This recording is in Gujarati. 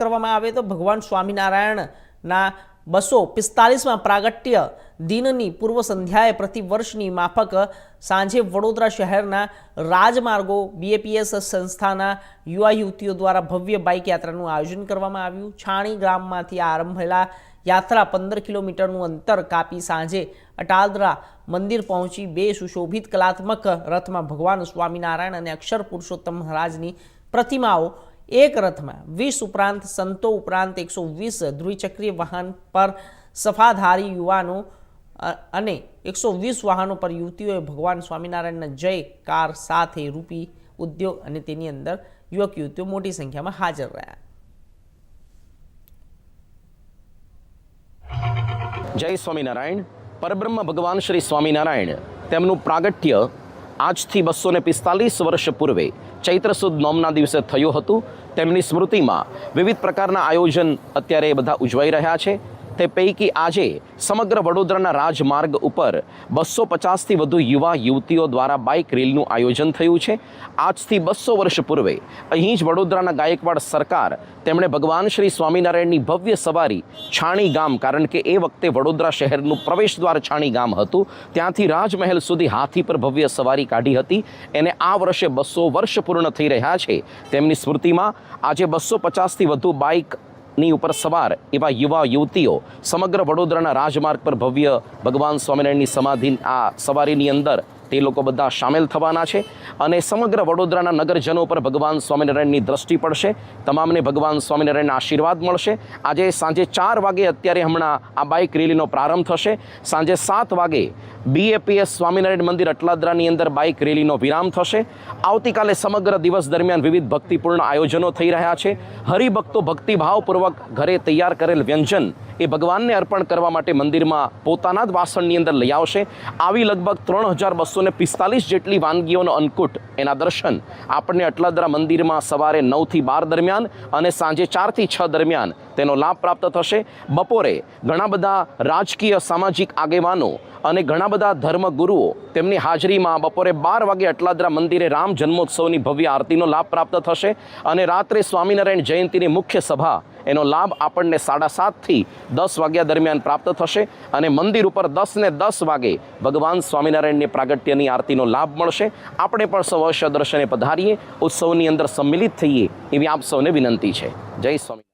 કરવામાં આવે તો ભગવાન સ્વામિનારાયણના 245મા પ્રાગટ્ય દિનની પૂર્વ સંધ્યાએ પ્રતિવર્ષની માફક સાંજે વડોદરા શહેરના રાજમાર્ગો BAPS સંસ્થાના યુવા યુવતીઓ દ્વારા ભવ્ય બાઇક યાત્રાનું આયોજન કરવામાં આવ્યું। છાણી ગામમાંથી આરંભેલા યાત્રા 15 કિલોમીટરનું અંતર કાપી સાંજે અટાલદરા મંદિર પહોંચી 2 સુશોભિત કલાત્મક રથમાં ભગવાન સ્વામિનારાયણ અને અક્ષર પુરુષોત્તમ મહારાજની પ્રતિમાઓ એક રથમાં 20 ઉપરાંત સંતો ઉપરાંત 120 દ્વિચક્રીય વાહન પર સફાધારી યુવાનો અને 120 વાહનો પર યુવતીઓએ ભગવાન સ્વામિનારાયણના જયકાર સાથે રૂપી ઉદ્યોગ અને તેની અંદર યુવક યુવતીઓ મોટી સંખ્યામાં હાજર રહ્યા। જય સ્વામિનારાયણ। પરબ્રહ્મ ભગવાન શ્રી સ્વામિનારાયણ તેમનું પ્રાગટ્ય આજથી 245 વર્ષ પૂર્વે ચૈત્ર સુદ નોમના દિવસે થયું હતું। તેમની સ્મૃતિમાં વિવિધ પ્રકારના આયોજન અત્યારે બધા ઉજવાઈ રહ્યા છે। તે પૈકી આજે સમગ્ર વડોદરાના રાજમાર્ગ ઉપર 250થી વધુ યુવા યુવતીઓ દ્વારા બાઇક રેલીનું આયોજન થયું છે। આજથી 200 વર્ષ પૂર્વે અહીં જ વડોદરાના ગાયકવાડ સરકાર તેમણે ભગવાન શ્રી સ્વામિનારાયણની ભવ્ય સવારી છાણી ગામ, કારણ કે એ વખતે વડોદરા શહેરનું પ્રવેશદ્વાર છાણી ગામ હતું, ત્યાંથી રાજમહેલ સુધી હાથી પર ભવ્ય સવારી કાઢી હતી। એને આ વર્ષે 200 વર્ષ પૂર્ણ થઈ રહ્યા છે। તેમની સ્મૃતિમાં આજે 250થી વધુ બાઇક ની ઉપર સવાર એવા યુવા યુવતીઓ સમગ્ર વડોદરાના રાજમાર્ગ પર ભવ્ય ભગવાન સ્વામિનારાયણની સમાધિ આ સવારીની અંદર તે લોકો બધા સામેલ થવાના છે અને સમગ્ર વડોદરાના નગરજનો પર ભગવાન સ્વામિનારાયણની દ્રષ્ટિ પડશે। તમામને ભગવાન સ્વામિનારાયણના આશીર્વાદ મળશે। આજે સાંજે 4 વાગે અત્યારે હમણાં આ બાઇક રેલીનો પ્રારંભ થશે। સાંજે 7 વાગે BAPS સ્વામિનારાયણ મંદિર અટલાદરાની અંદર બાઇક રેલીનો વિરામ થશે। આવતીકાલે સમગ્ર દિવસ દરમિયાન વિવિધ ભક્તિપૂર્ણ આયોજનો થઈ રહ્યા છે। હરિભક્તો ભક્તિભાવપૂર્વક ઘરે તૈયાર કરેલ વ્યંજન એ ભગવાનને અર્પણ કરવા માટે મંદિરમાં પોતાના જ વાસણની અંદર લઈ આવશે। આવી લગભગ 3245 જેટલી વાનગીઓનો અન્નકૂટ એના દર્શન આપણને અટલાદરા મંદિરમાં સવારે 9 થી 12 દરમિયાન અને સાંજે 4 થી 6 દરમિયાન તેનો લાભ પ્રાપ્ત થશે। બપોરે ઘણા બધા રાજકીય સામાજિક આગેવાનો અને ઘણા બધા ધર્મગુરુઓ તેમની હાજરીમાં બપોરે 12 વાગે અટલાદરા મંદિરે રામ જન્મોત્સવની ભવ્ય આરતીનો લાભ પ્રાપ્ત થશે અને રાત્રે સ્વામિનારાયણ જયંતિની મુખ્ય સભા એનો લાભ આપણને 7:30 થી 10 વાગ્યા દરમિયાન પ્રાપ્ત થશે અને મંદિર ઉપર 10 ને 10 વાગે ભગવાન સ્વામિનારાયણની પ્રાગટ્યની આરતીનો લાભ મળશે। આપણે પણ સૌ અવશ્ય દર્શને પધારીએ, ઉત્સવની અંદર સંમિલિત થઈએ એવી આપ સૌને વિનંતી છે। જય સ્વામી।